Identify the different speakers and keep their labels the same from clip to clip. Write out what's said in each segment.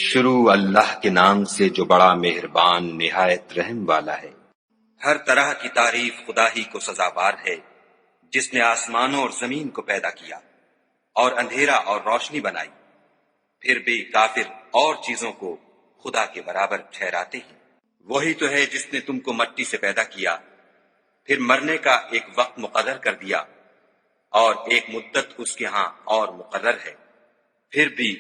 Speaker 1: شروع اللہ کے نام سے جو بڑا مہربان نہایت رحم والا ہے۔ ہر طرح کی تعریف خدا ہی کو سزاوار ہے، جس نے آسمانوں اور زمین کو پیدا کیا اور اندھیرا اور روشنی بنائی۔ پھر بھی کافر اور چیزوں کو خدا کے برابر ٹھہراتے ہیں۔ وہی تو ہے جس نے تم کو مٹی سے پیدا کیا، پھر مرنے کا ایک وقت مقرر کر دیا اور ایک مدت اس کے ہاں اور مقرر ہے۔ پھر بھی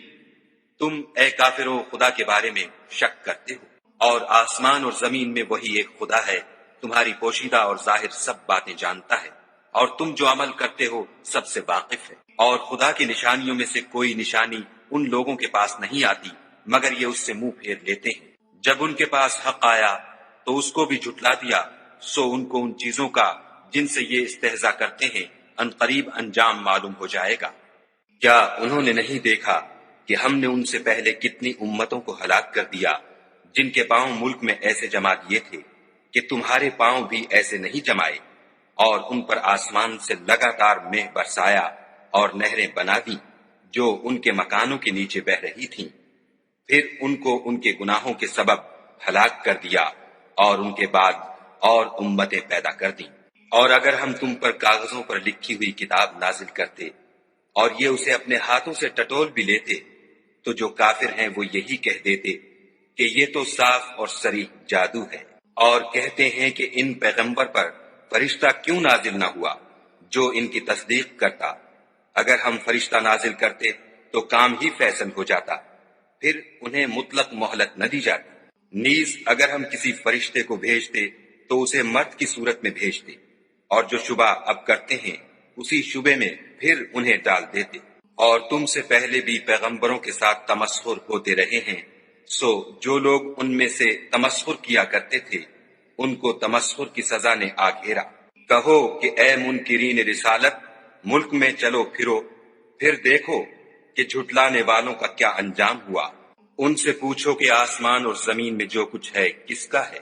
Speaker 1: تم اے کافرو خدا کے بارے میں شک کرتے ہو، اور آسمان اور زمین میں وہی ایک خدا ہے، تمہاری پوشیدہ اور ظاہر سب باتیں جانتا ہے، اور تم جو عمل کرتے ہو سب سے واقف ہے۔ اور خدا کی نشانیوں میں سے کوئی نشانی ان لوگوں کے پاس نہیں آتی مگر یہ اس سے منہ پھیر لیتے ہیں۔ جب ان کے پاس حق آیا تو اس کو بھی جھٹلا دیا، سو ان کو ان چیزوں کا جن سے یہ استہزاء کرتے ہیں عنقریب انجام معلوم ہو جائے گا۔ کیا انہوں نے نہیں دیکھا کہ ہم نے ان سے پہلے کتنی امتوں کو ہلاک کر دیا جن کے پاؤں ملک میں ایسے جما دیے تھے کہ تمہارے پاؤں بھی ایسے نہیں جمائے، اور ان پر آسمان سے لگاتار مہ برسایا اور نہریں بنا دی جو ان کے مکانوں کے نیچے بہ رہی تھیں۔ پھر ان کو ان کے گناہوں کے سبب ہلاک کر دیا اور ان کے بعد اور امتیں پیدا کر دیں۔ اور اگر ہم تم پر کاغذوں پر لکھی ہوئی کتاب نازل کرتے اور یہ اسے اپنے ہاتھوں سے ٹٹول بھی لیتے تو جو کافر ہیں وہ یہی کہہ دیتے کہ یہ تو صاف اور صریح جادو ہے، اور کہتے ہیں کہ ان پیغمبر پر فرشتہ کیوں نازل نہ ہوا جو ان کی تصدیق کرتا۔ اگر ہم فرشتہ نازل کرتے تو کام ہی فیصل ہو جاتا، پھر انہیں مطلق مہلت نہ دی جاتی۔ نیز اگر ہم کسی فرشتے کو بھیجتے تو اسے مرد کی صورت میں بھیجتے، اور جو شبہ اب کرتے ہیں اسی شبے میں پھر انہیں ڈال دیتے۔ اور تم سے پہلے بھی پیغمبروں کے ساتھ تمسخر ہوتے رہے ہیں، سو جو لوگ ان میں سے تمسخر کیا کرتے تھے ان کو تمسخر کی سزا نے آ گھیرا۔ کہو کہ اے منکرین رسالت، ملک میں چلو پھرو، پھر دیکھو کہ جھٹلانے والوں کا کیا انجام ہوا۔ ان سے پوچھو کہ آسمان اور زمین میں جو کچھ ہے کس کا ہے؟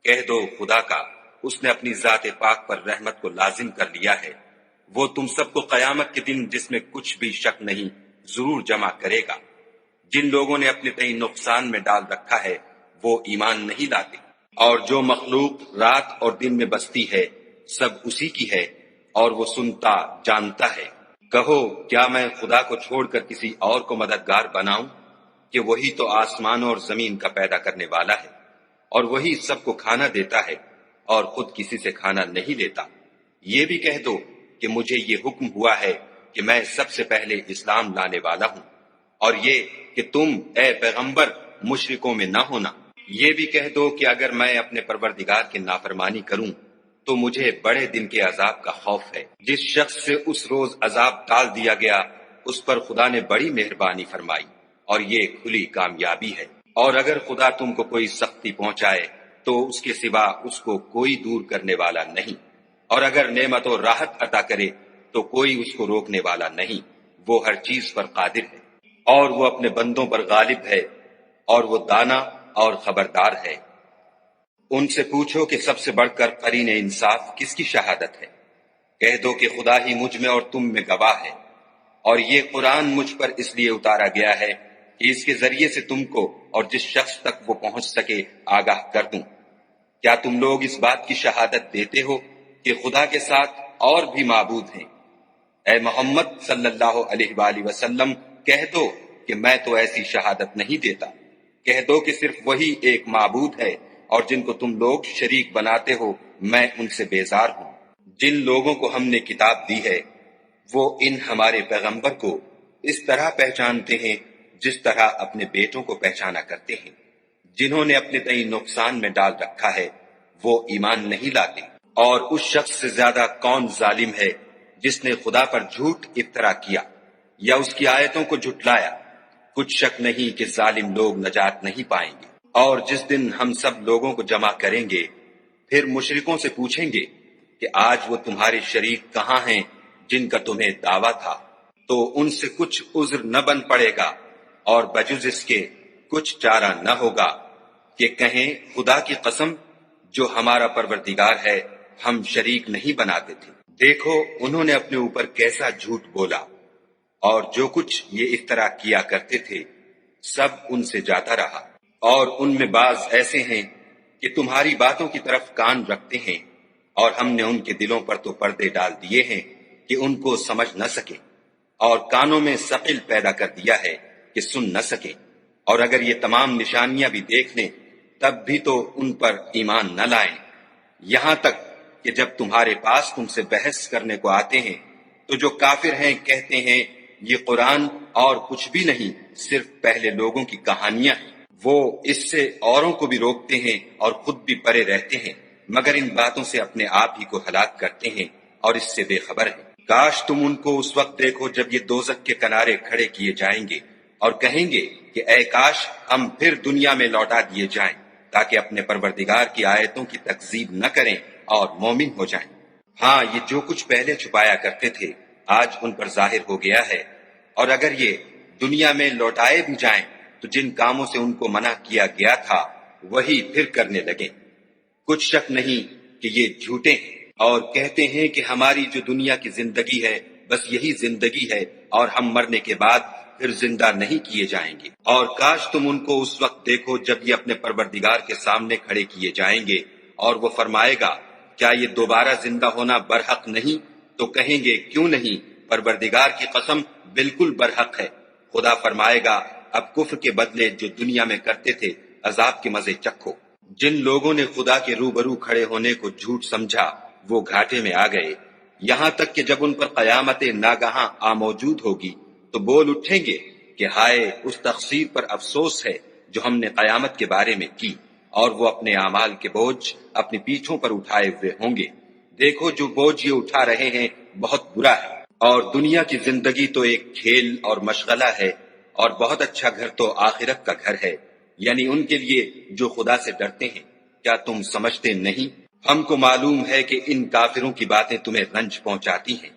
Speaker 1: کہہ دو خدا کا، اس نے اپنی ذات پاک پر رحمت کو لازم کر لیا ہے۔ وہ تم سب کو قیامت کے دن جس میں کچھ بھی شک نہیں ضرور جمع کرے گا۔ جن لوگوں نے اپنے تئیں نقصان میں ڈال رکھا ہے وہ ایمان نہیں لاتے، اور جو مخلوق رات اور دن میں بستی ہے سب اسی کی ہے، اور وہ سنتا جانتا ہے۔ کہو کیا میں خدا کو چھوڑ کر کسی اور کو مددگار بناؤں کہ وہی تو آسمانوں اور زمین کا پیدا کرنے والا ہے، اور وہی سب کو کھانا دیتا ہے اور خود کسی سے کھانا نہیں لیتا۔ یہ بھی کہہ دو کہ مجھے یہ حکم ہوا ہے کہ میں سب سے پہلے اسلام لانے والا ہوں، اور یہ کہ تم اے پیغمبر مشرکوں میں نہ ہونا۔ یہ بھی کہہ دو کہ اگر میں اپنے پروردگار کی نافرمانی کروں تو مجھے بڑے دن کے عذاب کا خوف ہے۔ جس شخص سے اس روز عذاب ٹال دیا گیا اس پر خدا نے بڑی مہربانی فرمائی، اور یہ کھلی کامیابی ہے۔ اور اگر خدا تم کو کوئی سختی پہنچائے تو اس کے سوا اس کو کوئی دور کرنے والا نہیں، اور اگر نعمت و راحت عطا کرے تو کوئی اس کو روکنے والا نہیں۔ وہ ہر چیز پر قادر ہے، اور وہ اپنے بندوں پر غالب ہے، اور وہ دانا اور خبردار ہے۔ ان سے پوچھو کہ سب سے بڑھ کر قرین انصاف کس کی شہادت ہے؟ کہہ دو کہ خدا ہی مجھ میں اور تم میں گواہ ہے، اور یہ قرآن مجھ پر اس لیے اتارا گیا ہے کہ اس کے ذریعے سے تم کو اور جس شخص تک وہ پہنچ سکے آگاہ کر دوں۔ کیا تم لوگ اس بات کی شہادت دیتے ہو کہ خدا کے ساتھ اور بھی معبود ہیں؟ اے محمد صلی اللہ علیہ وآلہ وسلم کہہ دو کہ میں تو ایسی شہادت نہیں دیتا۔ کہہ دو کہ صرف وہی ایک معبود ہے، اور جن کو تم لوگ شریک بناتے ہو میں ان سے بیزار ہوں۔ جن لوگوں کو ہم نے کتاب دی ہے وہ ان ہمارے پیغمبر کو اس طرح پہچانتے ہیں جس طرح اپنے بیٹوں کو پہچانا کرتے ہیں۔ جنہوں نے اپنے تئیں نقصان میں ڈال رکھا ہے وہ ایمان نہیں لاتے۔ اور اس شخص سے زیادہ کون ظالم ہے جس نے خدا پر جھوٹ افطرا کیا یا اس کی آیتوں کو جھٹلایا؟ کچھ شک نہیں کہ ظالم لوگ نجات نہیں پائیں گے۔ اور جس دن ہم سب لوگوں کو جمع کریں گے پھر مشرکوں سے پوچھیں گے کہ آج وہ تمہارے شریک کہاں ہیں جن کا تمہیں دعویٰ تھا؟ تو ان سے کچھ عذر نہ بن پڑے گا، اور بجز اس کے کچھ چارہ نہ ہوگا کہ کہیں خدا کی قسم جو ہمارا پروردگار ہے ہم شریک نہیں بناتے تھے۔ دیکھو انہوں نے اپنے اوپر کیسا جھوٹ بولا، اور جو کچھ یہ افطرا کیا کرتے تھے سب ان سے جاتا رہا، اور ان میں بعض ایسے ہیں کہ تمہاری باتوں کی طرف کان رکھتے ہیں، اور ہم نے ان کے دلوں پر تو پردے ڈال دیے ہیں کہ ان کو سمجھ نہ سکے، اور کانوں میں ثقل پیدا کر دیا ہے کہ سن نہ سکے، اور اگر یہ تمام نشانیاں بھی دیکھ لیں تب بھی تو ان پر ایمان نہ لائیں، یہاں تک کہ جب تمہارے پاس تم سے بحث کرنے کو آتے ہیں تو جو کافر ہیں کہتے ہیں یہ قرآن اور کچھ بھی نہیں، صرف پہلے لوگوں کی کہانیاں ہیں۔ وہ اس سے اوروں کو بھی روکتے ہیں اور خود بھی پرے رہتے ہیں، مگر ان باتوں سے اپنے آپ ہی کو ہلاک کرتے ہیں اور اس سے بے خبر ہیں۔ کاش تم ان کو اس وقت دیکھو جب یہ دوزخ کے کنارے کھڑے کیے جائیں گے اور کہیں گے کہ اے کاش ہم پھر دنیا میں لوٹا دیے جائیں تاکہ اپنے پروردگار کی آیتوں کی تکذیب نہ کریں اور مومن ہو جائیں۔ ہاں، یہ جو کچھ پہلے چھپایا کرتے تھے آج ان پر ظاہر ہو گیا ہے، اور اگر یہ دنیا میں لوٹائے بھی جائیں تو جن کاموں سے ان کو منع کیا گیا تھا وہی پھر کرنے لگیں۔ کچھ شک نہیں کہ یہ جھوٹے ہیں، اور کہتے ہیں کہ ہماری جو دنیا کی زندگی ہے بس یہی زندگی ہے اور ہم مرنے کے بعد پھر زندہ نہیں کیے جائیں گے۔ اور کاش تم ان کو اس وقت دیکھو جب یہ اپنے پروردگار کے سامنے کھڑے کیے جائیں گے اور وہ فرمائے گا کیا یہ دوبارہ زندہ ہونا برحق نہیں؟ تو کہیں گے کیوں نہیں، پروردگار کی قسم بالکل برحق ہے۔ خدا فرمائے گا اب کفر کے بدلے جو دنیا میں کرتے تھے عذاب کے مزے چکھو۔ جن لوگوں نے خدا کے روبرو کھڑے ہونے کو جھوٹ سمجھا وہ گھاٹے میں آ گئے، یہاں تک کہ جب ان پر قیامت ناگہاں موجود ہوگی تو بول اٹھیں گے کہ ہائے اس تقصیر پر افسوس ہے جو ہم نے قیامت کے بارے میں کی، اور وہ اپنے اعمال کے بوجھ اپنی پیٹھوں پر اٹھائے ہوئے ہوں گے۔ دیکھو جو بوجھ یہ اٹھا رہے ہیں بہت برا ہے، اور دنیا کی زندگی تو ایک کھیل اور مشغلہ ہے، اور بہت اچھا گھر تو آخرت کا گھر ہے، یعنی ان کے لیے جو خدا سے ڈرتے ہیں۔ کیا تم سمجھتے نہیں؟ ہم کو معلوم ہے کہ ان کافروں کی باتیں تمہیں رنج پہنچاتی ہیں،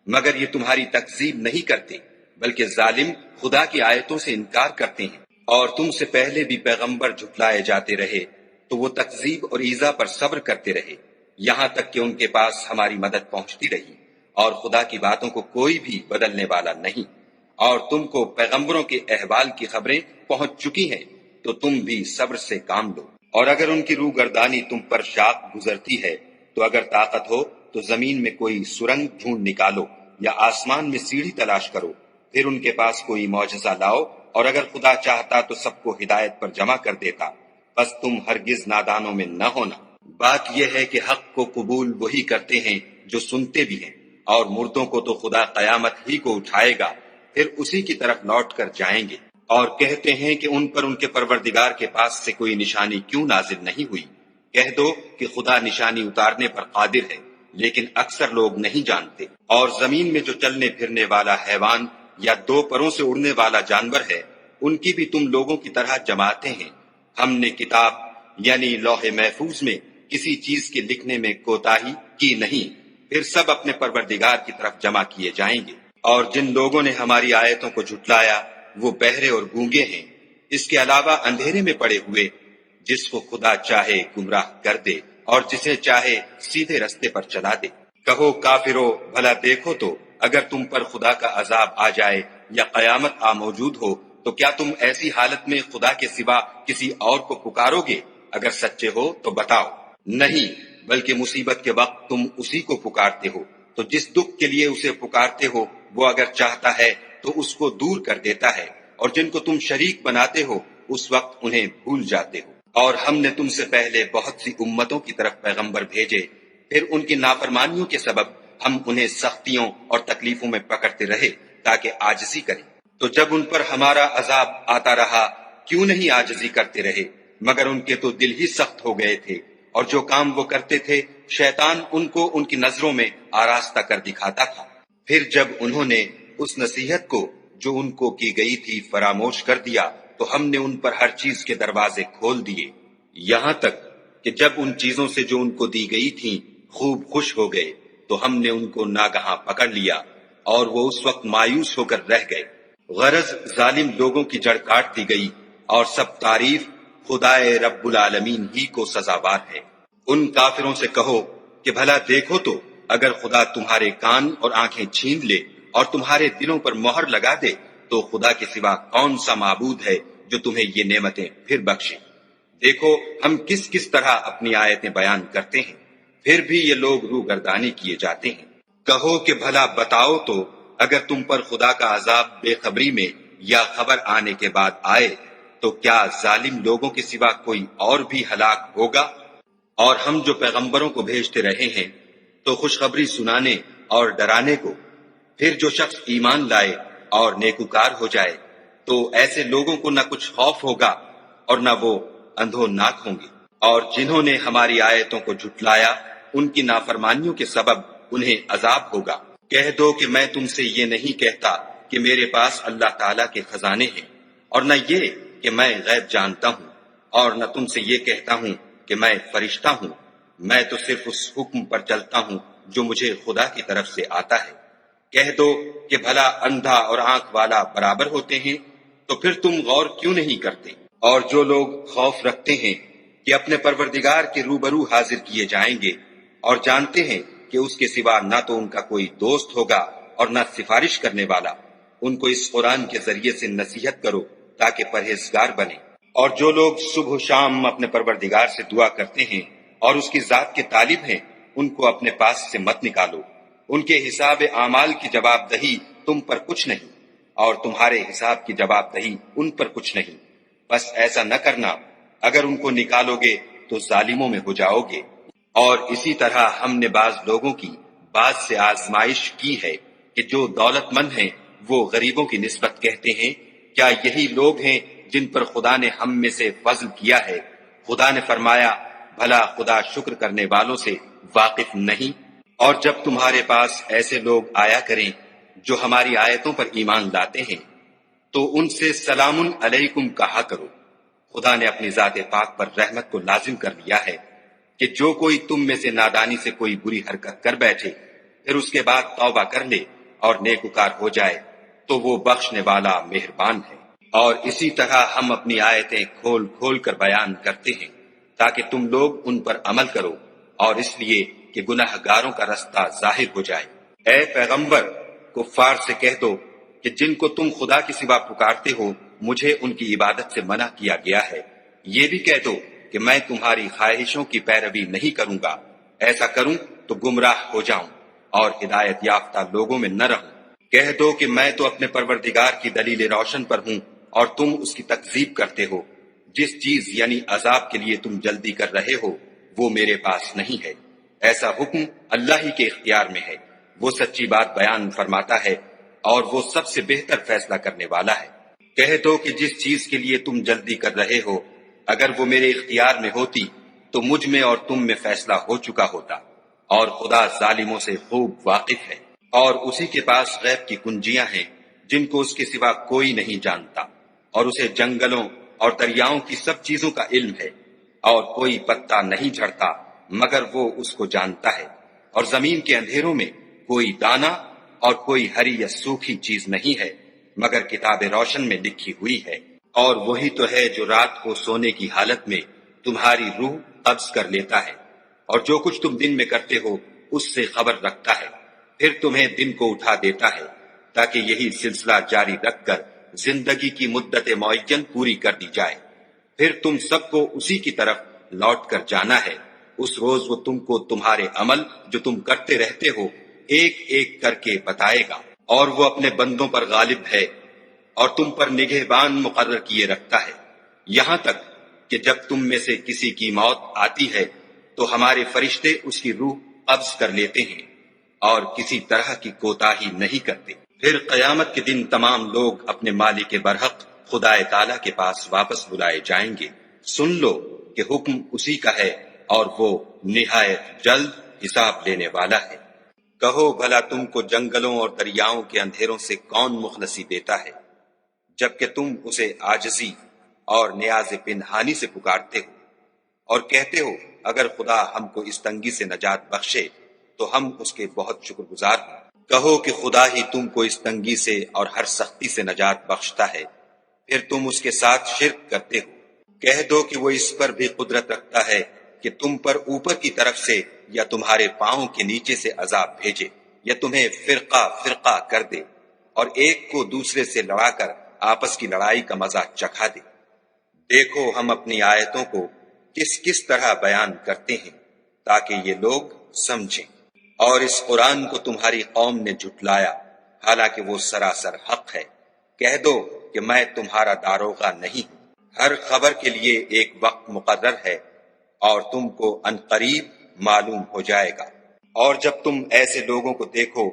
Speaker 1: مگر یہ تمہاری تکذیب نہیں کرتے، بلکہ ظالم خدا کی آیتوں سے انکار کرتے ہیں۔ اور تم سے پہلے بھی پیغمبر جھٹلائے جاتے رہے تو وہ تکذیب اور ایذا پر صبر کرتے رہے، یہاں تک کہ ان کے پاس ہماری مدد پہنچتی رہی، اور خدا کی باتوں کو کوئی بھی بدلنے والا نہیں۔ اور تم کو پیغمبروں کے احوال کی خبریں پہنچ چکی ہیں تو تم بھی صبر سے کام لو۔ اور اگر ان کی روح گردانی تم پر شاق گزرتی ہے تو اگر طاقت ہو تو زمین میں کوئی سرنگ ڈھونڈ نکالو یا آسمان میں سیڑھی تلاش کرو، پھر ان کے پاس کوئی معجزہ لاؤ، اور اگر خدا چاہتا تو سب کو ہدایت پر جمع کر دیتا، بس تم ہرگز نادانوں میں نہ ہونا۔ بات یہ ہے کہ حق کو قبول وہی کرتے ہیں جو سنتے بھی ہیں، اور مردوں کو تو خدا قیامت ہی کو اٹھائے گا، پھر اسی کی طرف لوٹ کر جائیں گے۔ اور کہتے ہیں کہ ان پر ان کے پروردگار کے پاس سے کوئی نشانی کیوں نازل نہیں ہوئی؟ کہہ دو کہ خدا نشانی اتارنے پر قادر ہے، لیکن اکثر لوگ نہیں جانتے۔ اور زمین میں جو چلنے پھرنے والا حیوان یا دو پروں سے اڑنے والا جانور ہے ان کی بھی تم لوگوں کی طرح جماعتیں ہیں۔ ہم نے کتاب یعنی لوح محفوظ میں کسی چیز کے لکھنے میں کوتاہی کی نہیں، پھر سب اپنے پروردگار کی طرف جمع کیے جائیں گے۔ اور جن لوگوں نے ہماری آیتوں کو جھٹلایا وہ بہرے اور گونگے ہیں، اس کے علاوہ اندھیرے میں پڑے ہوئے، جس کو خدا چاہے گمراہ کر دے اور جسے چاہے سیدھے رستے پر چلا دے۔ کہو کافرو بھلا دیکھو تو اگر تم پر خدا کا عذاب آ جائے یا قیامت موجود ہو تو کیا تم ایسی حالت میں خدا کے سوا کسی اور کو پکارو گے؟ اگر سچے ہو تو بتاؤ۔ نہیں، بلکہ مصیبت کے وقت تم اسی کو پکارتے ہو، تو جس دکھ کے لیے اسے پکارتے ہو وہ اگر چاہتا ہے تو اس کو دور کر دیتا ہے، اور جن کو تم شریک بناتے ہو اس وقت انہیں بھول جاتے ہو۔ اور ہم نے تم سے پہلے بہت سی امتوں کی طرف پیغمبر بھیجے، پھر ان کی نافرمانیوں کے سبب ہم انہیں سختیوں اور تکلیفوں میں پکڑتے رہے تاکہ عاجزی کریں۔ تو جب ان پر ہمارا عذاب آتا رہا کیوں نہیں عاجزی کرتے رہے، مگر ان کے تو دل ہی سخت ہو گئے تھے، اور جو کام وہ کرتے تھے شیطان ان کو ان کی نظروں میں آراستہ کر دکھاتا تھا۔ پھر جب انہوں نے اس نصیحت کو جو ان کو کی گئی تھی فراموش کر دیا تو ہم نے ان پر ہر چیز کے دروازے کھول دیے، یہاں تک کہ جب ان چیزوں سے جو ان کو دی گئی تھیں خوب خوش ہو گئے تو ہم نے ان کو ناگہاں پکڑ لیا، اور وہ اس وقت مایوس ہو کر رہ گئے۔ غرض ظالم لوگوں کی جڑ کاٹ دی گئی، اور سب تعریف خدائے رب العالمین ہی کو سزاوار ہے۔ ان کافروں سے کہو کہ بھلا دیکھو تو اگر خدا تمہارے کان اور آنکھیں چھین لے اور تمہارے دلوں پر مہر لگا دے تو خدا کے سوا کون سا معبود ہے جو تمہیں یہ نعمتیں پھر بخشے۔ دیکھو ہم کس کس طرح اپنی آیتیں بیان کرتے ہیں، پھر بھی یہ لوگ روگردانی کیے جاتے ہیں۔ کہو کہ بھلا بتاؤ تو اگر تم پر خدا کا عذاب بے خبری میں یا خبر آنے کے بعد آئے تو کیا ظالم لوگوں کے سوا کوئی اور بھی ہلاک ہوگا؟ اور ہم جو پیغمبروں کو بھیجتے رہے ہیں تو خوشخبری سنانے اور ڈرانے کو، پھر جو شخص ایمان لائے اور نیکوکار ہو جائے تو ایسے لوگوں کو نہ کچھ خوف ہوگا اور نہ وہ اندھوناک ہوں گے۔ اور جنہوں نے ہماری آیتوں کو جھٹلایا ان کی نافرمانیوں کے سبب انہیں عذاب ہوگا۔ کہہ دو کہ میں تم سے یہ نہیں کہتا کہ میرے پاس اللہ تعالیٰ کے خزانے ہیں، اور نہ یہ کہ میں غیب جانتا ہوں، اور نہ تم سے یہ کہتا ہوں کہ میں فرشتہ ہوں۔ میں تو صرف اس حکم پر چلتا ہوں جو مجھے خدا کی طرف سے آتا ہے۔ کہہ دو کہ بھلا اندھا اور آنکھ والا برابر ہوتے ہیں، تو پھر تم غور کیوں نہیں کرتے؟ اور جو لوگ خوف رکھتے ہیں کہ اپنے پروردگار کے روبرو حاضر کیے جائیں گے اور جانتے ہیں کہ اس کے سوا نہ تو ان کا کوئی دوست ہوگا اور نہ سفارش کرنے والا، ان کو اس قرآن کے ذریعے سے نصیحت کرو تاکہ پرہیزگار بنے۔ اور جو لوگ صبح و شام اپنے پروردگار سے دعا کرتے ہیں اور اس کی ذات کے طالب ہیں، ان کو اپنے پاس سے مت نکالو۔ ان کے حساب اعمال کی جواب دہی تم پر کچھ نہیں، اور تمہارے حساب کی جواب دہی ان پر کچھ نہیں۔ بس ایسا نہ کرنا، اگر ان کو نکالو گے تو ظالموں میں ہو جاؤ گے۔ اور اسی طرح ہم نے بعض لوگوں کی بعض سے آزمائش کی ہے کہ جو دولت مند ہیں وہ غریبوں کی نسبت کہتے ہیں کیا یہی لوگ ہیں جن پر خدا نے ہم میں سے فضل کیا ہے؟ خدا نے فرمایا بھلا خدا شکر کرنے والوں سے واقف نہیں؟ اور جب تمہارے پاس ایسے لوگ آیا کریں جو ہماری آیتوں پر ایمان لاتے ہیں تو ان سے سلام علیکم کہا کرو۔ خدا نے اپنی ذات پاک پر رحمت کو لازم کر لیا ہے کہ جو کوئی تم میں سے نادانی سے کوئی بری حرکت کر بیٹھے پھر اس کے بعد توبہ کر لے اور نیکوکار ہو جائے تو وہ بخشنے والا مہربان ہے۔ اور اسی طرح ہم اپنی آیتیں کھول کھول کر بیان کرتے ہیں تاکہ تم لوگ ان پر عمل کرو، اور اس لیے کہ گناہ گاروں کا رستہ ظاہر ہو جائے۔ اے پیغمبر، کفار سے کہہ دو کہ جن کو تم خدا کے سوا پکارتے ہو مجھے ان کی عبادت سے منع کیا گیا ہے۔ یہ بھی کہہ دو کہ میں تمہاری خواہشوں کی پیروی نہیں کروں گا، ایسا کروں تو گمراہ ہو جاؤں اور ہدایت یافتہ لوگوں میں نہ رہوں۔ کہہ دو کہ میں تو اپنے پروردگار کی دلیل روشن پر ہوں اور تم اس کی تکذیب کرتے ہو۔ جس چیز یعنی عذاب کے لیے تم جلدی کر رہے ہو وہ میرے پاس نہیں ہے، ایسا حکم اللہ ہی کے اختیار میں ہے۔ وہ سچی بات بیان فرماتا ہے اور وہ سب سے بہتر فیصلہ کرنے والا ہے۔ کہہ دو کہ جس چیز کے لیے تم جلدی کر رہے ہو اگر وہ میرے اختیار میں ہوتی تو مجھ میں اور تم میں فیصلہ ہو چکا ہوتا، اور خدا ظالموں سے خوب واقف ہے۔ اور اسی کے پاس غیب کی کنجیاں ہیں جن کو اس کے سوا کوئی نہیں جانتا، اور اسے جنگلوں اور دریاؤں کی سب چیزوں کا علم ہے، اور کوئی پتا نہیں جھڑتا مگر وہ اس کو جانتا ہے، اور زمین کے اندھیروں میں کوئی دانہ اور کوئی ہری یا سوکھی چیز نہیں ہے مگر کتاب روشن میں لکھی ہوئی ہے۔ اور وہی تو ہے جو رات کو سونے کی حالت میں تمہاری روح قبض کر لیتا ہے، اور جو کچھ تم دن میں کرتے ہو اس سے خبر رکھتا ہے، پھر تمہیں دن کو اٹھا دیتا ہے تاکہ یہی سلسلہ جاری رکھ کر زندگی کی مدت معین پوری کر دی جائے۔ پھر تم سب کو اسی کی طرف لوٹ کر جانا ہے۔ اس روز وہ تم کو تمہارے عمل جو تم کرتے رہتے ہو ایک ایک کر کے بتائے گا، اور وہ اپنے بندوں پر غالب ہے اور تم پر نگہبان مقرر کیے رکھتا ہے، یہاں تک کہ جب تم میں سے کسی کی موت آتی ہے تو ہمارے فرشتے اس کی روح قبض کر لیتے ہیں اور کسی طرح کی کوتاہی نہیں کرتے۔ پھر قیامت کے دن تمام لوگ اپنے مالک برحق خدا تعالیٰ کے پاس واپس بلائے جائیں گے۔ سن لو کہ حکم اسی کا ہے اور وہ نہایت جلد حساب لینے والا ہے۔ کہو بھلا تم کو جنگلوں اور دریاؤں کے اندھیروں سے کون مخلصی دیتا ہے جبکہ تم اسے عاجزی اور نیاز پنہانی سے پکارتے ہو اور کہتے ہو اگر خدا ہم کو اس تنگی سے نجات بخشے تو ہم اس کے بہت شکر گزار ہوں۔ کہو کہ خدا ہی تم کو اس تنگی سے اور ہر سختی سے نجات بخشتا ہے، پھر تم اس کے ساتھ شرک کرتے ہو۔ کہہ دو کہ وہ اس پر بھی قدرت رکھتا ہے کہ تم پر اوپر کی طرف سے یا تمہارے پاؤں کے نیچے سے عذاب بھیجے، یا تمہیں فرقہ فرقہ کر دے اور ایک کو دوسرے سے لڑا کر آپس کی لڑائی کا مزہ چکھا دے۔ دیکھو ہم اپنی آیتوں کو کس کس طرح بیان کرتے ہیں تاکہ یہ لوگ سمجھیں۔ اور اس قرآن کو تمہاری قوم نے جھٹلایا حالانکہ وہ سراسر حق ہے۔ کہہ دو کہ میں تمہارا داروغہ نہیں ہوں۔ ہر خبر کے لیے ایک وقت مقرر ہے اور تم کو عنقریب معلوم ہو جائے گا۔ اور جب تم ایسے لوگوں کو دیکھو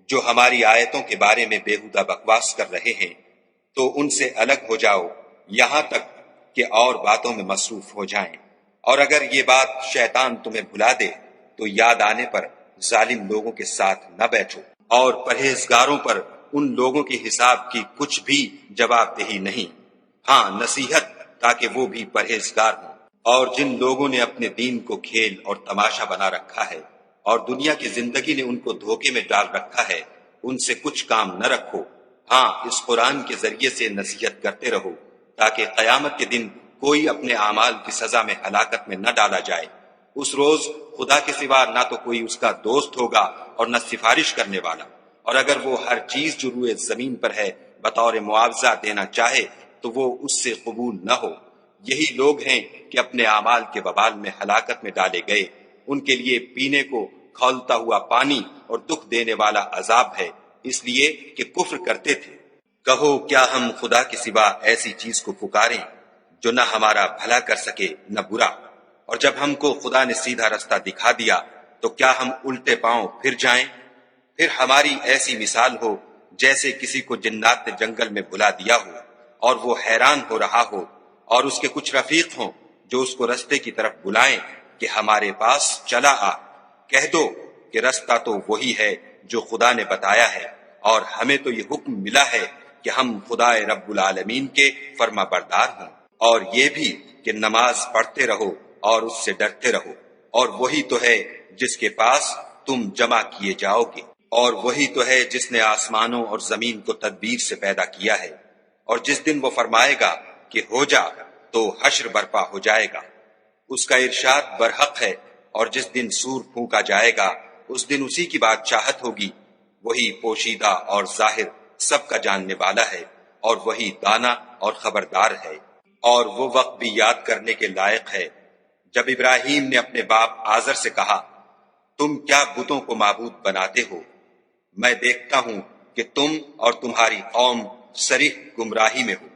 Speaker 1: جو ہماری آیتوں کے بارے میں بےہودہ بکواس کر رہے ہیں تو ان سے الگ ہو جاؤ یہاں تک کہ اور باتوں میں مصروف ہو جائیں۔ اور اگر یہ بات شیطان تمہیں بھلا دے تو یاد آنے پر ظالم لوگوں کے ساتھ نہ بیٹھو، اور پرہیزگاروں پر ان لوگوں کے حساب کی کچھ بھی جواب دہی نہیں، ہاں نصیحت تاکہ وہ بھی پرہیزگار ہوں۔ اور جن لوگوں نے اپنے دین کو کھیل اور تماشا بنا رکھا ہے اور دنیا کی زندگی نے ان کو دھوکے میں ڈال رکھا ہے، ان سے کچھ کام نہ رکھو، ہاں اس قرآن کے ذریعے سے نصیحت کرتے رہو تاکہ قیامت کے دن کوئی اپنے اعمال کی سزا میں ہلاکت میں نہ ڈالا جائے۔ اس روز خدا کے سوا نہ تو کوئی اس کا دوست ہوگا اور نہ سفارش کرنے والا، اور اگر وہ ہر چیز جو روئے زمین پر ہے بطور معاوضہ دینا چاہے تو وہ اس سے قبول نہ ہو۔ یہی لوگ ہیں کہ اپنے اعمال کے وبال میں ہلاکت میں ڈالے گئے، ان کے لیے پینے کو کھولتا ہوا پانی اور دکھ دینے والا عذاب ہے، اس لیے کہ کفر کرتے تھے۔ کہو کیا ہم خدا کے سوا ایسی چیز کو پکاریں جو نہ ہمارا بھلا کر سکے نہ برا؟ اور جب ہم کو خدا نے سیدھا رستہ دکھا دیا تو کیا ہم الٹے پاؤں پھر جائیں؟ پھر ہماری ایسی مثال ہو جیسے کسی کو جنات نے جنگل میں بلا دیا ہو اور وہ حیران ہو رہا ہو، اور اس کے کچھ رفیق ہوں جو اس کو رستے کی طرف بلائیں کہ ہمارے پاس چلا آ۔ کہہ دو کہ رستہ تو وہی ہے جو خدا نے بتایا ہے، اور ہمیں تو یہ حکم ملا ہے کہ ہم خدا رب العالمین کے فرما بردار ہوں، اور یہ بھی کہ نماز پڑھتے رہو اور اس سے ڈرتے رہو، اور وہی تو ہے جس کے پاس تم جمع کیے جاؤ گے، اور وہی تو ہے جس نے آسمانوں اور زمین کو تدبیر سے پیدا کیا ہے، اور جس دن وہ فرمائے گا کہ ہو جا تو حشر برپا ہو جائے گا، اس کا ارشاد برحق ہے، اور جس دن سور پھونکا جائے گا اس دن اسی کی بادشاہت ہوگی، وہی پوشیدہ اور ظاہر سب کا جاننے والا ہے، اور وہی دانا اور خبردار ہے۔ اور وہ وقت بھی یاد کرنے کے لائق ہے جب ابراہیم نے اپنے باپ آزر سے کہا تم کیا بتوں کو معبود بناتے ہو؟ میں دیکھتا ہوں کہ تم اور تمہاری قوم صریح گمراہی میں ہو۔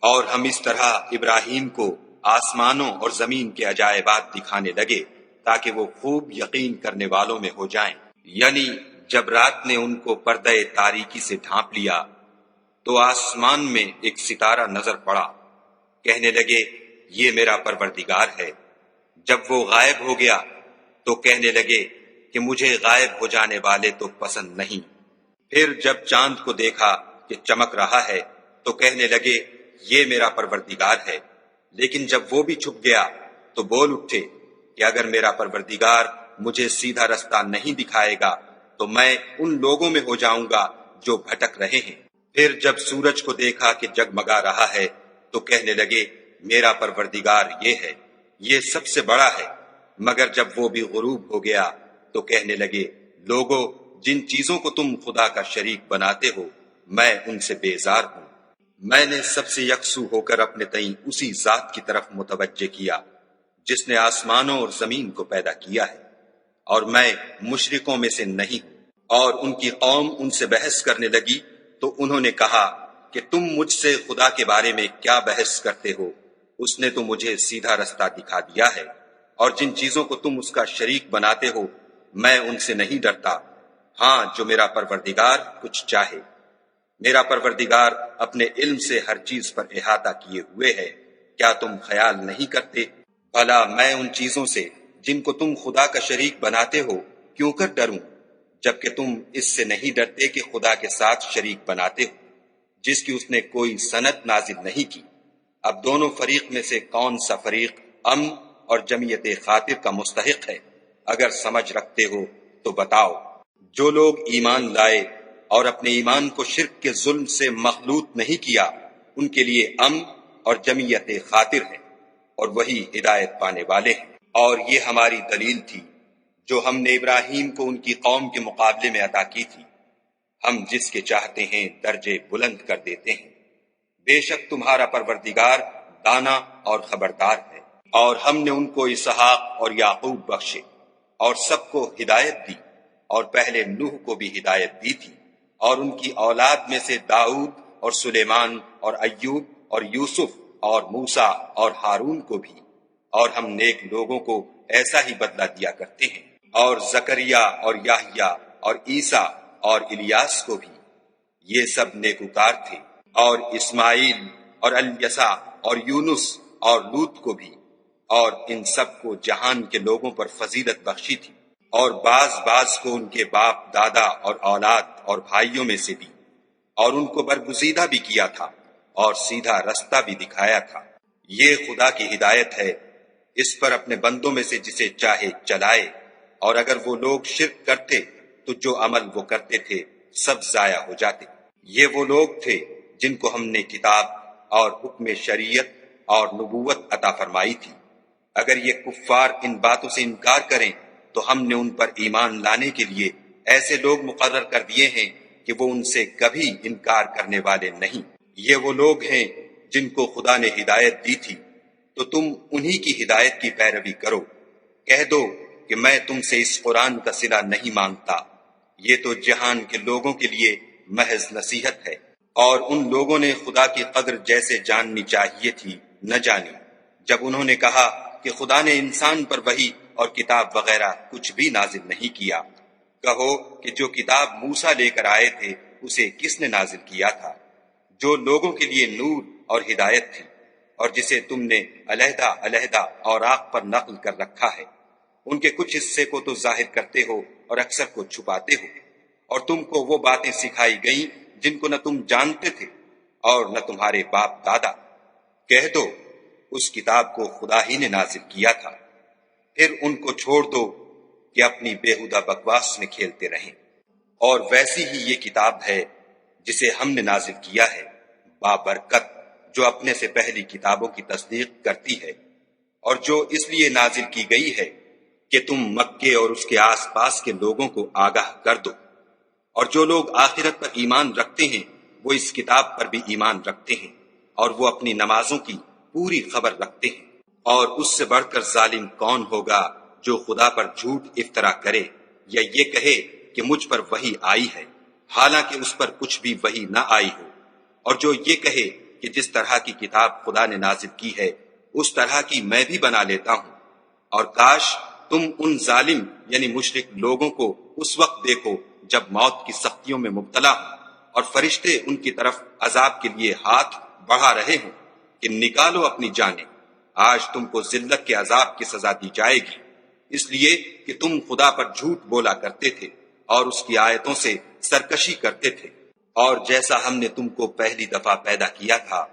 Speaker 1: اور ہم اس طرح ابراہیم کو آسمانوں اور زمین کے عجائبات دکھانے لگے تاکہ وہ خوب یقین کرنے والوں میں ہو جائیں۔ یعنی جب رات نے ان کو پردہ تاریکی سے ڈھانپ لیا تو آسمان میں ایک ستارہ نظر پڑا، کہنے لگے یہ میرا پروردگار ہے۔ جب وہ غائب ہو گیا تو کہنے لگے کہ مجھے غائب ہو جانے والے تو پسند نہیں۔ پھر جب چاند کو دیکھا کہ چمک رہا ہے تو کہنے لگے یہ میرا پروردگار ہے۔ لیکن جب وہ بھی چھپ گیا تو بول اٹھے کہ اگر میرا پروردگار مجھے سیدھا رستہ نہیں دکھائے گا تو میں ان لوگوں میں ہو جاؤں گا جو بھٹک رہے ہیں۔ پھر جب سورج کو دیکھا کہ جگمگا رہا ہے تو کہنے لگے میرا پروردگار یہ ہے، یہ سب سے بڑا ہے۔ مگر جب وہ بھی غروب ہو گیا تو کہنے لگے لوگو جن چیزوں کو تم خدا کا شریک بناتے ہو میں ان سے بیزار ہوں۔ میں نے سب سے یکسو ہو کر اپنے تئیں اسی ذات کی طرف متوجہ کیا جس نے آسمانوں اور زمین کو پیدا کیا ہے، اور میں مشرکوں میں سے نہیں ہوں۔ اور ان کی قوم ان سے بحث کرنے لگی تو انہوں نے کہا کہ تم مجھ سے خدا کے بارے میں کیا بحث کرتے ہو؟ اس نے تو مجھے سیدھا رستہ دکھا دیا ہے، اور جن چیزوں کو تم اس کا شریک بناتے ہو میں ان سے نہیں ڈرتا، ہاں جو میرا پروردگار کچھ چاہے۔ میرا پروردگار اپنے علم سے ہر چیز پر احاطہ کیے ہوئے ہے، کیا تم خیال نہیں کرتے؟ بھلا میں ان چیزوں سے جن کو تم خدا کا شریک بناتے ہو کیوں کر ڈروں، جبکہ تم اس سے نہیں ڈرتے کہ خدا کے ساتھ شریک بناتے ہو جس کی اس نے کوئی سند نازل نہیں کی۔ اب دونوں فریق میں سے کون سا فریق امن اور جمعیت خاطر کا مستحق ہے؟ اگر سمجھ رکھتے ہو تو بتاؤ۔ جو لوگ ایمان لائے اور اپنے ایمان کو شرک کے ظلم سے مخلوط نہیں کیا ان کے لیے امن اور جمعیت خاطر ہے، اور وہی ہدایت پانے والے ہیں۔ اور یہ ہماری دلیل تھی جو ہم نے ابراہیم کو ان کی قوم کے مقابلے میں عطا کی تھی، ہم جس کے چاہتے ہیں درجے بلند کر دیتے ہیں۔ بے شک تمہارا پروردگار دانا اور خبردار ہے۔ اور ہم نے ان کو اسحاق اور یعقوب بخشے اور سب کو ہدایت دی، اور پہلے نوح کو بھی ہدایت دی تھی، اور ان کی اولاد میں سے داؤد اور سلیمان اور ایوب اور یوسف اور موسیٰ اور ہارون کو بھی، اور ہم نیک لوگوں کو ایسا ہی بدلہ دیا کرتے ہیں، اور زکریا اور یحییٰ اور عیسیٰ اور الیاس کو بھی، یہ سب نیکوکار تھے، اور اسماعیل اور الیسع اور یونس اور لوط کو بھی، اور ان سب کو جہان کے لوگوں پر فضیلت بخشی تھی، اور بعض کو ان کے باپ دادا اور اولاد اور بھائیوں میں سے بھی، اور ان کو برگزیدہ بھی کیا تھا اور سیدھا رستہ بھی دکھایا تھا۔ یہ خدا کی ہدایت ہے، اس پر اپنے بندوں میں سے جسے چاہے چلائے، اور اگر وہ لوگ شرک کرتے تو جو عمل وہ کرتے تھے سب ضائع ہو جاتے۔ یہ وہ لوگ تھے جن کو ہم نے کتاب اور حکم شریعت اور نبوت عطا فرمائی تھی۔ اگر یہ کفار ان باتوں سے انکار کریں تو ہم نے ان پر ایمان لانے کے لیے ایسے لوگ مقرر کر دیے ہیں کہ وہ ان سے کبھی انکار کرنے والے نہیں۔ یہ وہ لوگ ہیں جن کو خدا نے ہدایت دی تھی، تو تم انہی کی ہدایت کی پیروی کرو۔ کہہ دو کہ میں تم سے اس قرآن کا صلہ نہیں مانگتا، یہ تو جہان کے لوگوں کے لیے محض نصیحت ہے۔ اور ان لوگوں نے خدا کی قدر جیسے جاننی چاہیے تھی نہ جانی، جب انہوں نے کہا کہ خدا نے انسان پر وحی اور کتاب وغیرہ کچھ بھی نازل نہیں کیا۔ کہو کہ جو کتاب موسیٰ لے کر آئے تھے اسے کس نے نازل کیا تھا، جو لوگوں کے لیے نور اور ہدایت تھی، اور جسے تم نے علیحدہ علیحدہ اوراق پر نقل کر رکھا ہے۔ ان کے کچھ حصے کو تو ظاہر کرتے ہو اور اکثر کو چھپاتے ہو، اور تم کو وہ باتیں سکھائی گئیں جن کو نہ تم جانتے تھے اور نہ تمہارے باپ دادا۔ کہہ دو اس کتاب کو خدا ہی نے نازل کیا تھا، پھر ان کو چھوڑ دو کہ اپنی بیہودہ بکواس میں کھیلتے رہیں۔ اور ویسی ہی یہ کتاب ہے جسے ہم نے نازل کیا ہے، بابرکت، جو اپنے سے پہلی کتابوں کی تصدیق کرتی ہے، اور جو اس لیے نازل کی گئی ہے کہ تم مکے اور اس کے آس پاس کے لوگوں کو آگاہ کر دو۔ اور جو لوگ آخرت پر ایمان رکھتے ہیں وہ اس کتاب پر بھی ایمان رکھتے ہیں، اور وہ اپنی نمازوں کی پوری خبر رکھتے ہیں۔ اور اس سے بڑھ کر ظالم کون ہوگا جو خدا پر جھوٹ افطرا کرے یا یہ کہے کہ مجھ پر وحی آئی ہے، حالانکہ اس پر کچھ بھی وحی نہ آئی ہو، اور جو یہ کہے کہ جس طرح کی کتاب خدا نے نازل کی ہے اس طرح کی میں بھی بنا لیتا ہوں۔ اور کاش تم ان ظالم یعنی مشرک لوگوں کو اس وقت دیکھو جب موت کی سختیوں میں مبتلا ہوں اور فرشتے ان کی طرف عذاب کے لیے ہاتھ بڑھا رہے ہوں کہ نکالو اپنی جانیں، آج تم کو ذلت کے عذاب کی سزا دی جائے گی، اس لیے کہ تم خدا پر جھوٹ بولا کرتے تھے اور اس کی آیتوں سے سرکشی کرتے تھے۔ اور جیسا ہم نے تم کو پہلی دفعہ پیدا کیا تھا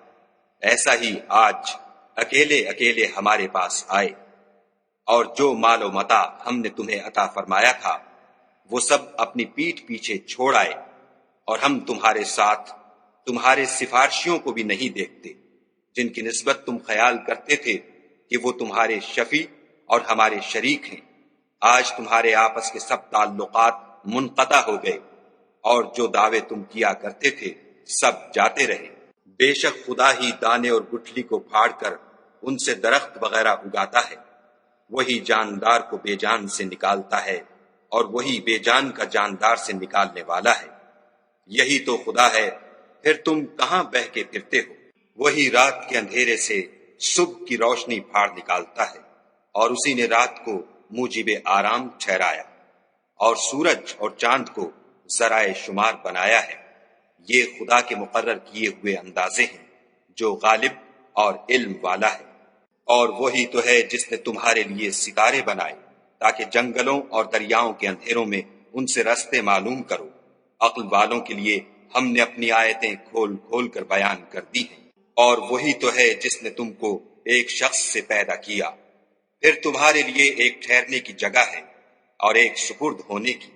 Speaker 1: ایسا ہی آج اکیلے اکیلے ہمارے پاس آئے، اور جو مال و متاع ہم نے تمہیں عطا فرمایا تھا وہ سب اپنی پیٹھ پیچھے چھوڑ آئے، اور ہم تمہارے ساتھ تمہارے سفارشیوں کو بھی نہیں دیکھتے جن کی نسبت تم خیال کرتے تھے کہ وہ تمہارے شفیع اور ہمارے شریک ہیں۔ آج تمہارے آپس کے سب تعلقات منقطع ہو گئے، اور جو دعوے تم کیا کرتے تھے سب جاتے رہے۔ بے شک خدا ہی دانے اور گٹھلی کو پھاڑ کر ان سے درخت وغیرہ اگاتا ہے، وہی جاندار کو بے جان سے نکالتا ہے، اور وہی بے جان کا جاندار سے نکالنے والا ہے۔ یہی تو خدا ہے، پھر تم کہاں بہہ کے پھرتے ہو؟ وہی رات کے اندھیرے سے صبح کی روشنی پھاڑ نکالتا ہے، اور اسی نے رات کو موجب آرام ٹھہرایا، اور سورج اور چاند کو ذرائع شمار بنایا ہے۔ یہ خدا کے مقرر کیے ہوئے اندازے ہیں جو غالب اور علم والا ہے۔ اور وہی تو ہے جس نے تمہارے لیے ستارے بنائے تاکہ جنگلوں اور دریاؤں کے اندھیروں میں ان سے رستے معلوم کرو۔ عقل والوں کے لیے ہم نے اپنی آیتیں کھول کھول کر بیان کر دی ہیں۔ اور وہی تو ہے جس نے تم کو ایک شخص سے پیدا کیا، پھر تمہارے لیے ایک ٹھہرنے کی جگہ ہے اور ایک سپرد ہونے کی۔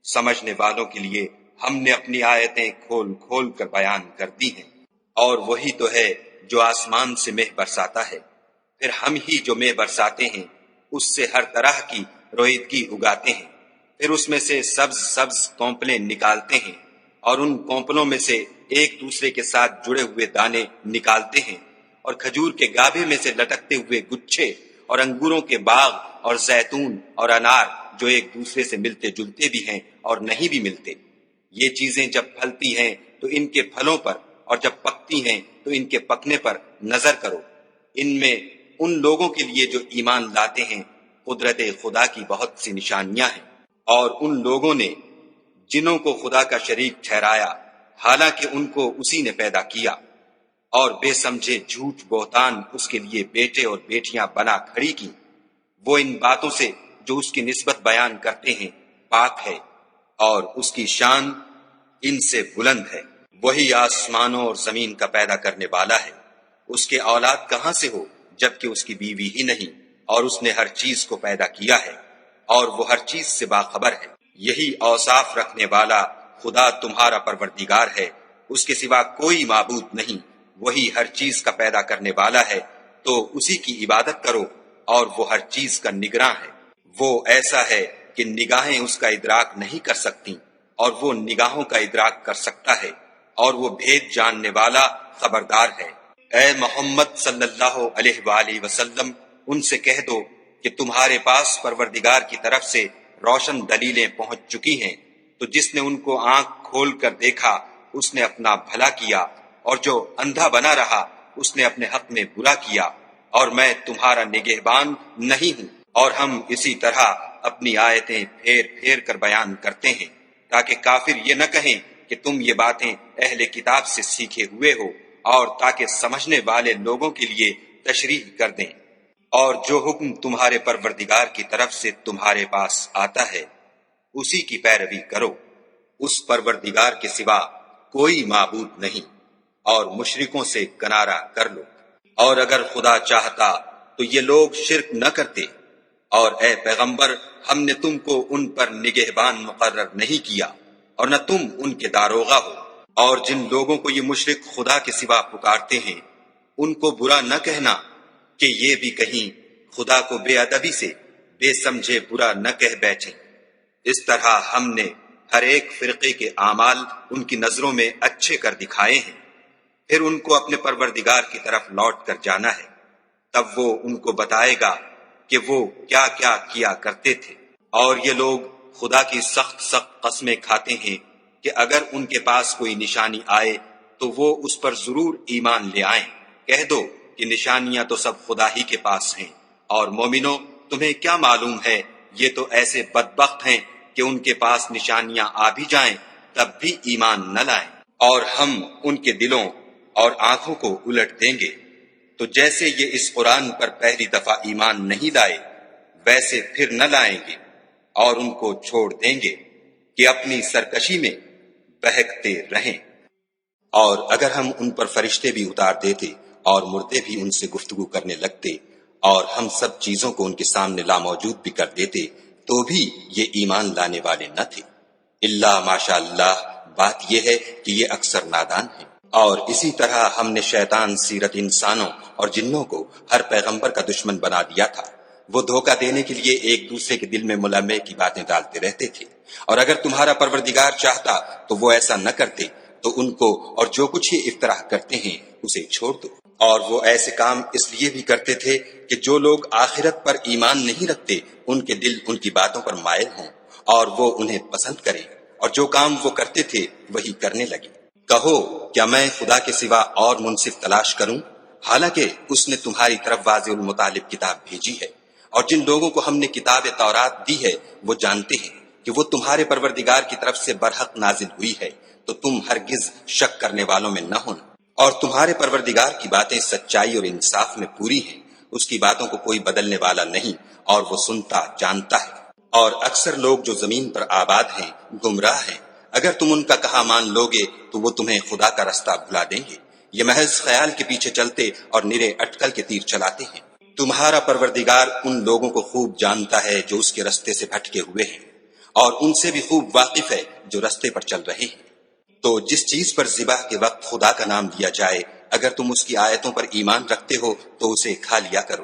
Speaker 1: سمجھنے والوں کے لیے ہم نے اپنی آیتیں کھول کھول کر بیان کر دی ہیں۔ اور وہی تو ہے جو آسمان سے مہ برساتا ہے، پھر ہم ہی جو مہ برساتے ہیں اس سے ہر طرح کی رویدگی اگاتے ہیں، پھر اس میں سے سبز سبز کونپلیں نکالتے ہیں، اور ان کونپلوں میں سے ایک دوسرے کے ساتھ جڑے ہوئے دانے نکالتے ہیں، اور کھجور کے گابھے میں سے لٹکتے ہوئے گچھے اور انگوروں کے باغ اور زیتون اور انار جو ایک دوسرے سے ملتے جلتے بھی ہیں اور نہیں بھی ملتے۔ یہ چیزیں جب پھلتی ہیں تو ان کے پھلوں پر، اور جب پکتی ہیں تو ان کے پکنے پر نظر کرو۔ ان میں ان لوگوں کے لیے جو ایمان لاتے ہیں قدرت خدا کی بہت سی نشانیاں ہیں، اور ان لوگوں نے جنوں کو خدا کا شریک ٹھہرایا حالانکہ ان کو اسی نے پیدا کیا، اور بے سمجھے جھوٹ بہتان اس کے لیے بیٹے اور بیٹیاں بنا کھڑی کی۔ وہ ان باتوں سے جو اس کی نسبت بیان کرتے ہیں پاک ہے، اور اس کی شان ان سے بلند ہے۔ وہی آسمانوں اور زمین کا پیدا کرنے والا ہے، اس کے اولاد کہاں سے ہو جبکہ اس کی بیوی ہی نہیں، اور اس نے ہر چیز کو پیدا کیا ہے، اور وہ ہر چیز سے باخبر ہے۔ یہی اوصاف رکھنے والا خدا تمہارا پروردگار ہے، اس کے سوا کوئی معبود نہیں۔ وہی ہر چیز کا پیدا کرنے والا ہے، تو اسی کی عبادت کرو، اور وہ ہر چیز کا نگراں ہے۔ وہ ایسا ہے کہ نگاہیں اس کا ادراک نہیں کر سکتی، اور وہ نگاہوں کا ادراک کر سکتا ہے، اور وہ بھید جاننے والا خبردار ہے۔ اے محمد صلی اللہ علیہ وآلہ وسلم، ان سے کہہ دو کہ تمہارے پاس پروردگار کی طرف سے روشن دلیلیں پہنچ چکی ہیں، تو جس نے ان کو آنکھ کھول کر دیکھا اس نے اپنا بھلا کیا، اور جو اندھا بنا رہا اس نے اپنے حق میں برا کیا، اور میں تمہارا نگہبان نہیں ہوں۔ اور ہم اسی طرح اپنی آیتیں پھیر پھیر کر بیان کرتے ہیں تاکہ کافر یہ نہ کہیں کہ تم یہ باتیں اہل کتاب سے سیکھے ہوئے ہو، اور تاکہ سمجھنے والے لوگوں کے لیے تشریح کر دیں۔ اور جو حکم تمہارے پروردگار کی طرف سے تمہارے پاس آتا ہے اسی کی پیروی کرو، اس پروردگار کے سوا کوئی معبود نہیں، اور مشرکوں سے کنارہ کر لو۔ اور اگر خدا چاہتا تو یہ لوگ شرک نہ کرتے، اور اے پیغمبر ہم نے تم کو ان پر نگہبان مقرر نہیں کیا، اور نہ تم ان کے داروغہ ہو۔ اور جن لوگوں کو یہ مشرک خدا کے سوا پکارتے ہیں ان کو برا نہ کہنا کہ یہ بھی کہیں خدا کو بے ادبی سے بے سمجھے برا نہ کہہ بیٹھیں۔ اس طرح ہم نے ہر ایک فرقے کے اعمال ان کی نظروں میں اچھے کر دکھائے ہیں، پھر ان کو اپنے پروردگار کی طرف لوٹ کر جانا ہے، تب وہ ان کو بتائے گا کہ وہ کیا کیا کیا کرتے تھے۔ اور یہ لوگ خدا کی سخت سخت قسمیں کھاتے ہیں کہ اگر ان کے پاس کوئی نشانی آئے تو وہ اس پر ضرور ایمان لے آئیں۔ کہہ دو کہ نشانیاں تو سب خدا ہی کے پاس ہیں، اور مومنو تمہیں کیا معلوم ہے یہ تو ایسے بدبخت ہیں کہ ان کے پاس نشانیاں آ بھی جائیں تب بھی ایمان نہ لائیں۔ اور ہم ان کے دلوں اور آنکھوں کو الٹ دیں گے، تو جیسے یہ اس قرآن پر پہلی دفعہ ایمان نہیں لائے ویسے پھر نہ لائیں گے، اور ان کو چھوڑ دیں گے کہ اپنی سرکشی میں بہکتے رہیں۔ اور اگر ہم ان پر فرشتے بھی اتار دیتے اور مردے بھی ان سے گفتگو کرنے لگتے، اور ہم سب چیزوں کو ان کے سامنے لاموجود بھی کر دیتے، تو بھی یہ ایمان لانے والے نہ تھے۔ اللہ ماشاء اللہ، بات یہ ہے کہ یہ اکثر نادان ہیں۔ اور اسی طرح ہم نے شیطان سیرت انسانوں اور جنوں کو ہر پیغمبر کا دشمن بنا دیا تھا۔ وہ دھوکہ دینے کے لیے ایک دوسرے کے دل میں ملمے کی باتیں ڈالتے رہتے تھے، اور اگر تمہارا پروردگار چاہتا تو وہ ایسا نہ کرتے، تو ان کو اور جو کچھ یہ افطراح کرتے ہیں اسے چھوڑ دو۔ اور وہ ایسے کام اس لیے بھی کرتے تھے کہ جو لوگ آخرت پر ایمان نہیں رکھتے ان کے دل ان کی باتوں پر مائل ہوں، اور وہ انہیں پسند کریں، اور جو کام وہ کرتے تھے وہی کرنے لگے۔ کہو کیا میں خدا کے سوا اور منصف تلاش کروں، حالانکہ اس نے تمہاری طرف واضح المطالب کتاب بھیجی ہے۔ اور جن لوگوں کو ہم نے کتاب تورات دی ہے وہ جانتے ہیں کہ وہ تمہارے پروردگار کی طرف سے برحق نازل ہوئی ہے، تو تم ہرگز شک کرنے والوں میں نہ ہونا۔ اور تمہارے پروردگار کی باتیں سچائی اور انصاف میں پوری ہیں، اس کی باتوں کو کوئی بدلنے والا نہیں، اور وہ سنتا جانتا ہے۔ اور اکثر لوگ جو زمین پر آباد ہیں گمراہ ہیں، اگر تم ان کا کہا مان لوگے تو وہ تمہیں خدا کا رستہ بھلا دیں گے۔ یہ محض خیال کے پیچھے چلتے اور نرے اٹکل کے تیر چلاتے ہیں۔ تمہارا پروردگار ان لوگوں کو خوب جانتا ہے جو اس کے رستے سے بھٹکے ہوئے ہیں، اور ان سے بھی خوب واقف ہے جو رستے پر چل رہے ہیں۔ تو جس چیز پر ذبح کے وقت خدا کا نام لیا جائے، اگر تم اس کی آیتوں پر ایمان رکھتے ہو تو اسے کھا لیا کرو۔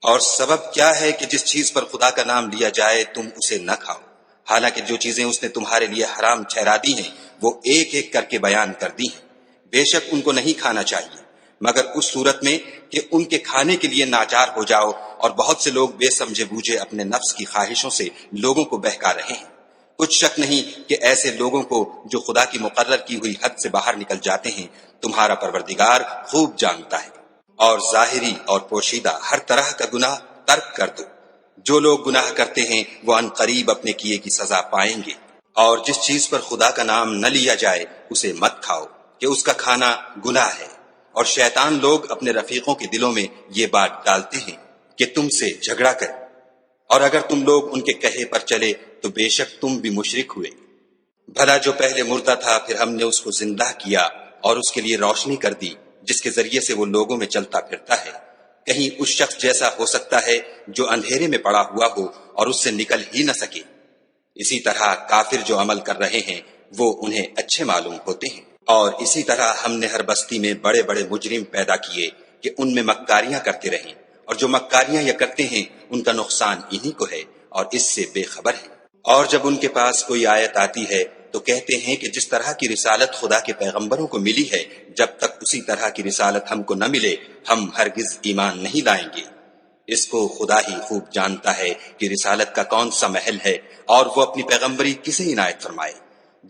Speaker 1: اور سبب کیا ہے کہ جس چیز پر خدا کا نام لیا جائے تم اسے نہ کھاؤ، حالانکہ جو چیزیں اس نے تمہارے لیے حرام ٹھہرا دی ہیں وہ ایک ایک کر کے بیان کر دی ہیں۔ بے شک ان کو نہیں کھانا چاہیے مگر اس صورت میں کہ ان کے کھانے کے لیے ناچار ہو جاؤ، اور بہت سے لوگ بے سمجھے بوجھے اپنے نفس کی خواہشوں سے لوگوں کو بہکا رہے ہیں۔ کچھ شک نہیں کہ ایسے لوگوں کو جو خدا کی مقرر کی ہوئی حد سے باہر نکل جاتے ہیں تمہارا پروردگار خوب جانتا ہے۔ اور ظاہری اور پوشیدہ ہر طرح کا گناہ ترک کر دو۔ جو لوگ گناہ کرتے ہیں وہ ان قریب اپنے کیے کی سزا پائیں گے۔ اور جس چیز پر خدا کا نام نہ لیا جائے اسے مت کھاؤ کہ اس کا کھانا گناہ ہے۔ اور شیطان لوگ اپنے رفیقوں کے دلوں میں یہ بات ڈالتے ہیں کہ تم سے جھگڑا کریں، اور اگر تم لوگ ان کے کہے پر چلے تو بے شک تم بھی مشرک ہوئے۔ بھلا جو پہلے مردہ تھا پھر ہم نے اس کو زندہ کیا اور اس کے لیے روشنی کر دی جس کے ذریعے سے وہ لوگوں میں چلتا پھرتا ہے، کہیں اس شخص جیسا ہو سکتا ہے جو اندھیرے میں پڑا ہوا ہو اور اس سے نکل ہی نہ سکے۔ اسی طرح کافر جو عمل کر رہے ہیں وہ انہیں اچھے معلوم ہوتے ہیں۔ اور اسی طرح ہم نے ہر بستی میں بڑے بڑے مجرم پیدا کیے کہ ان میں مکاریاں کرتے رہیں، اور جو مکاریاں یہ کرتے ہیں ان کا نقصان انہی کو ہے اور اس سے بے خبر ہیں۔ اور جب ان کے پاس کوئی آیت آتی ہے تو کہتے ہیں کہ جس طرح کی رسالت خدا کے پیغمبروں کو ملی ہے جب تک اسی طرح کی رسالت ہم کو نہ ملے ہم ہرگز ایمان نہیں لائیں گے۔ اس کو خدا ہی خوب جانتا ہے کہ رسالت کا کون سا محل ہے اور وہ اپنی پیغمبری کسے عنایت فرمائے۔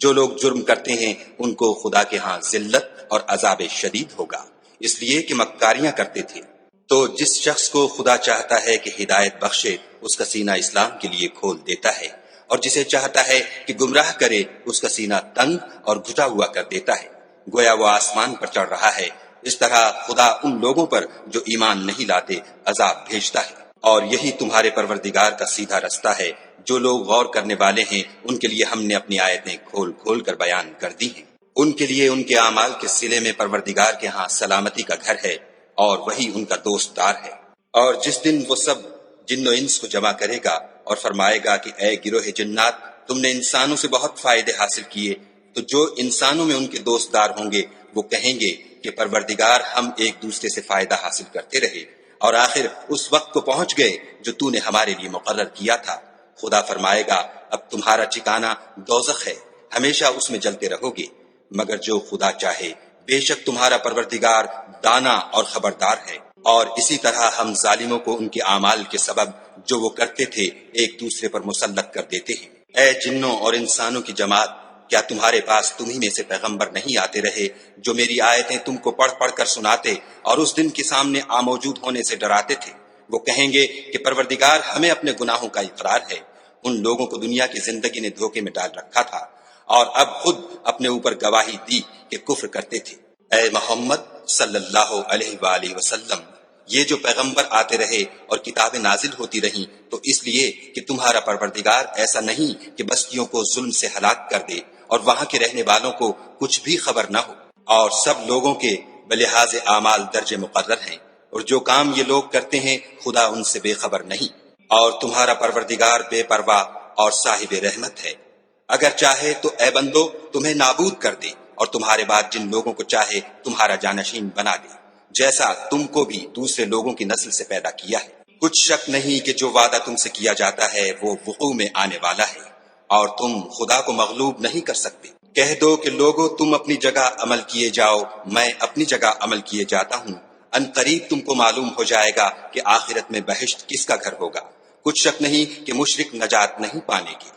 Speaker 1: جو لوگ جرم کرتے ہیں ان کو خدا کے ہاں ذلت اور عذاب شدید ہوگا، اس لیے کہ مکاریاں کرتے تھے۔ تو جس شخص کو خدا چاہتا ہے کہ ہدایت بخشے اس کا سینہ اسلام کے لیے کھول دیتا ہے، اور جسے چاہتا ہے کہ گمراہ کرے اس کا سینہ تنگ اور گھٹا ہوا کر دیتا ہے، گویا وہ آسمان پر چڑھ رہا ہے۔ اس طرح خدا ان لوگوں پر جو ایمان نہیں لاتے عذاب بھیجتا ہے۔ اور یہی تمہارے پروردگار کا سیدھا رستہ ہے۔ جو لوگ غور کرنے والے ہیں ان کے لیے ہم نے اپنی آیتیں کھول کھول کر بیان کر دی ہیں۔ ان کے لیے ان کے اعمال کے صلے میں پروردگار کے ہاں سلامتی کا گھر ہے، اور وہی ان کا دوست دار ہے۔ اور جس دن وہ سب جن و انس کو جمع کرے گا اور فرمائے گا کہ اے گروہ جنات، تم نے انسانوں سے بہت فائدے حاصل کیے، تو جو انسانوں میں ان کے دوست دار ہوں گے وہ کہیں گے کہ پروردگار ہم ایک دوسرے سے فائدہ حاصل کرتے رہے، اور آخر اس وقت کو پہنچ گئے جو تو نے ہمارے لیے مقرر کیا تھا۔ خدا فرمائے گا اب تمہارا ٹھکانہ دوزخ ہے، ہمیشہ اس میں جلتے رہو گے، مگر جو خدا چاہے، بے شک تمہارا پروردگار دانا اور خبردار ہے۔ اور اسی طرح ہم ظالموں کو ان کے اعمال کے سبب جو وہ کرتے تھے ایک دوسرے پر مسلط کر دیتے ہیں۔ اے جنوں اور انسانوں کی جماعت، کیا تمہارے پاس تمہیں میں سے پیغمبر نہیں آتے رہے جو میری آیتیں تم کو پڑھ پڑھ کر سناتے اور اس دن کے سامنے موجود ہونے سے ڈراتے تھے؟ وہ کہیں گے کہ پروردگار ہمیں اپنے گناہوں کا اقرار ہے، ان لوگوں کو دنیا کی زندگی نے دھوکے میں ڈال رکھا تھا اور اب خود اپنے اوپر گواہی دی کہ کفر کرتے تھے۔ اے محمد صلی اللہ علیہ وآلہ وسلم، یہ جو پیغمبر آتے رہے اور کتابیں نازل ہوتی رہیں تو اس لیے کہ تمہارا پروردگار ایسا نہیں کہ بستیوں کو ظلم سے ہلاک کر دے اور وہاں کے رہنے والوں کو کچھ بھی خبر نہ ہو، اور سب لوگوں کے بلحاظ اعمال درجے مقرر ہیں، اور جو کام یہ لوگ کرتے ہیں خدا ان سے بے خبر نہیں۔ اور تمہارا پروردگار بے پرواہ اور صاحب رحمت ہے، اگر چاہے تو اے بندو تمہیں نابود کر دے اور تمہارے بعد جن لوگوں کو چاہے تمہارا جانشین بنا دے، جیسا تم کو بھی دوسرے لوگوں کی نسل سے پیدا کیا ہے۔ کچھ شک نہیں کہ جو وعدہ تم سے کیا جاتا ہے وہ وقوع میں آنے والا ہے، اور تم خدا کو مغلوب نہیں کر سکتے۔ کہہ دو کہ لوگو تم اپنی جگہ عمل کیے جاؤ، میں اپنی جگہ عمل کیے جاتا ہوں، ان قریب تم کو معلوم ہو جائے گا کہ آخرت میں بہشت کس کا گھر ہوگا۔ کچھ شک نہیں کہ مشرک نجات نہیں پانے گے۔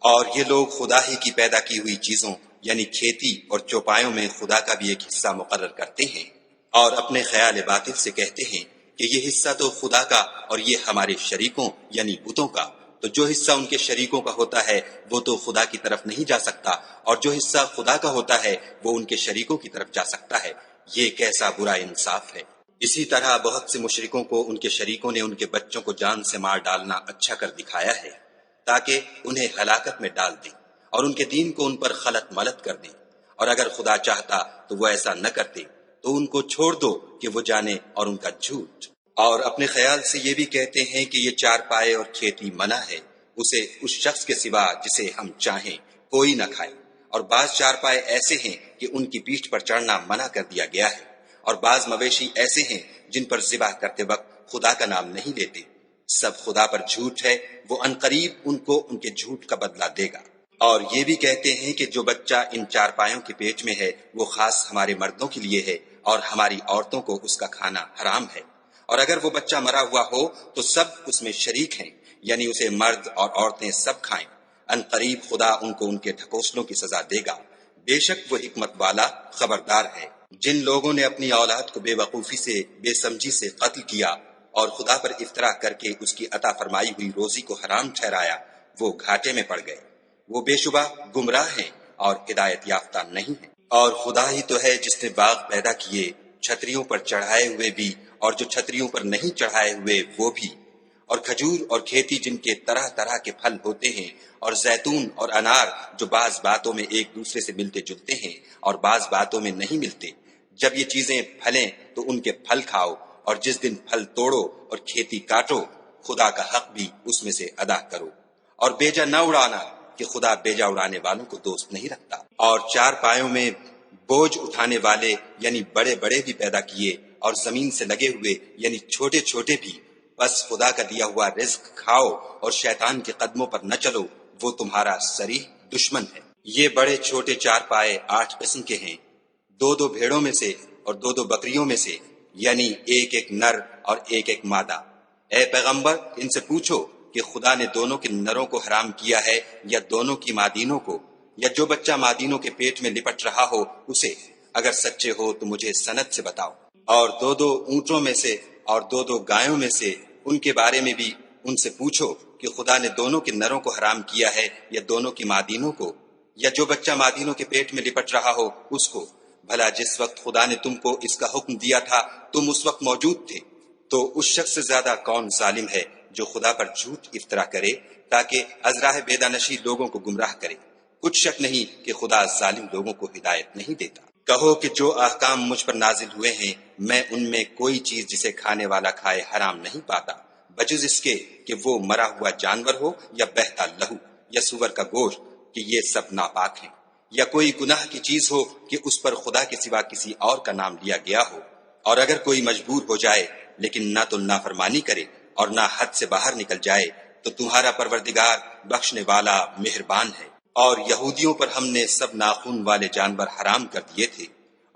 Speaker 1: اور یہ لوگ خدا ہی کی پیدا کی ہوئی چیزوں یعنی کھیتی اور چوپایوں میں خدا کا بھی ایک حصہ مقرر کرتے ہیں، اور اپنے خیال باطل سے کہتے ہیں کہ یہ حصہ تو خدا کا اور یہ ہمارے شریکوں یعنی بتوں کا، تو جو حصہ ان کے شریکوں کا ہوتا ہے وہ تو خدا کی طرف نہیں جا سکتا، اور جو حصہ خدا کا ہوتا ہے وہ ان کے شریکوں کی طرف جا سکتا ہے۔ یہ کیسا برا انصاف ہے۔ اسی طرح بہت سے مشرکوں کو ان کے شریکوں نے ان کے بچوں کو جان سے مار ڈالنا اچھا کر دکھایا ہے تاکہ انہیں ہلاکت میں ڈال دیں اور ان کے دین کو ان پر خلط ملط کر دیں، اور اگر خدا چاہتا تو وہ ایسا نہ کرتے، تو ان کو چھوڑ دو کہ وہ جانے اور ان کا جھوٹ۔ اور اپنے خیال سے یہ بھی کہتے ہیں کہ یہ چارپائے اور کھیتی منع ہے، اسے اس شخص کے سوا جسے ہم چاہیں کوئی نہ کھائے، اور بعض چارپائے ایسے ہیں کہ ان کی پیٹھ پر چڑھنا منع کر دیا گیا ہے، اور بعض مویشی ایسے ہیں جن پر ذبح کرتے وقت خدا کا نام نہیں لیتے۔ سب خدا پر جھوٹ ہے، وہ عنقریب ان کو ان کے جھوٹ کا بدلہ دے گا۔ اور یہ بھی کہتے ہیں کہ جو بچہ ان چارپایوں کے پیٹ میں ہے وہ خاص ہمارے مردوں کے لیے ہے، اور ہماری عورتوں کو اس کا کھانا حرام ہے، اور اگر وہ بچہ مرا ہوا ہو تو سب اس میں شریک ہیں، یعنی اسے مرد اور عورتیں سب کھائیں۔ ان قریب خدا ان کو ان کے ڈھکوسلوں کی سزا دے گا، بے شک وہ حکمت والا خبردار ہے۔ جن لوگوں نے اپنی اولاد کو بے وقوفی سے، بے سمجھی سے قتل کیا اور خدا پر افطرا کر کے اس کی عطا فرمائی ہوئی روزی کو حرام ٹھہرایا، وہ گھاٹے میں پڑ گئے، وہ بے شبہ گمراہ ہیں اور ہدایت یافتہ نہیں ہیں۔ اور خدا ہی تو ہے جس نے باغ پیدا کیے، چھتریوں پر چڑھائے ہوئے بھی اور جو چھتریوں پر نہیں چڑھائے ہوئے وہ بھی، اور کھجور اور کھیتی جن کے طرح طرح کے پھل ہوتے ہیں، اور زیتون اور انار جو بعض باتوں میں ایک دوسرے سے ملتے جلتے ہیں اور بعض باتوں میں نہیں ملتے۔ جب یہ چیزیں پھلیں تو ان کے پھل کھاؤ، اور جس دن پھل توڑو اور کھیتی کاٹو، خدا کا حق بھی اس میں سے ادا کرو، اور بیجا نہ اڑانا کہ خدا بیجا اڑانے والوں کو دوست نہیں رکھتا۔ اور چار پایوں میں بوجھ اٹھانے والے یعنی بڑے بڑے بھی پیدا کیے، اور زمین سے لگے ہوئے یعنی چھوٹے چھوٹے بھی، بس خدا کا دیا ہوا رزق کھاؤ اور شیطان کے قدموں پر نہ چلو، وہ تمہارا صریح دشمن ہے۔ یہ بڑے چھوٹے چار پائے 8 قسم کے ہیں، 2 بھیڑوں میں سے اور 2 بکریوں میں سے، یعنی ایک نر اور ایک مادہ۔ اے پیغمبر ان سے پوچھو کہ خدا نے دونوں کے نروں کو حرام کیا ہے یا دونوں کی مادینوں کو، یا جو بچہ مادینوں کے پیٹ میں لپٹ رہا ہو اسے؟ اگر سچے ہو تو مجھے سند سے بتاؤ۔ اور 2 اونٹوں میں سے اور 2 گایوں میں سے ان کے بارے میں بھی ان سے پوچھو کہ خدا نے دونوں کے نروں کو حرام کیا ہے یا دونوں کی مادینوں کو، یا جو بچہ مادینوں کے پیٹ میں لپٹ رہا ہو اس کو؟ بھلا جس وقت خدا نے تم کو اس کا حکم دیا تھا تم اس وقت موجود تھے؟ تو اس شخص سے زیادہ کون ظالم ہے جو خدا پر جھوٹ افطرا کرے تاکہ از راہ بیدانشی لوگوں کو گمراہ کرے؟ کچھ شک نہیں کہ خدا ظالم لوگوں کو ہدایت نہیں دیتا۔ کہو کہ جو احکام مجھ پر نازل ہوئے ہیں میں ان میں کوئی چیز جسے کھانے والا کھائے حرام نہیں پاتا، بجز اس کے کہ وہ مرا ہوا جانور ہو یا بہتا لہو یا سور کا گوشت، کہ یہ سب ناپاک ہیں، یا کوئی گناہ کی چیز ہو کہ اس پر خدا کے سوا کسی اور کا نام لیا گیا ہو۔ اور اگر کوئی مجبور ہو جائے لیکن نہ تو نافرمانی کرے اور نہ حد سے باہر نکل جائے تو تمہارا پروردگار بخشنے والا مہربان ہے۔ اور یہودیوں پر ہم نے سب ناخون والے جانور حرام کر دیے تھے،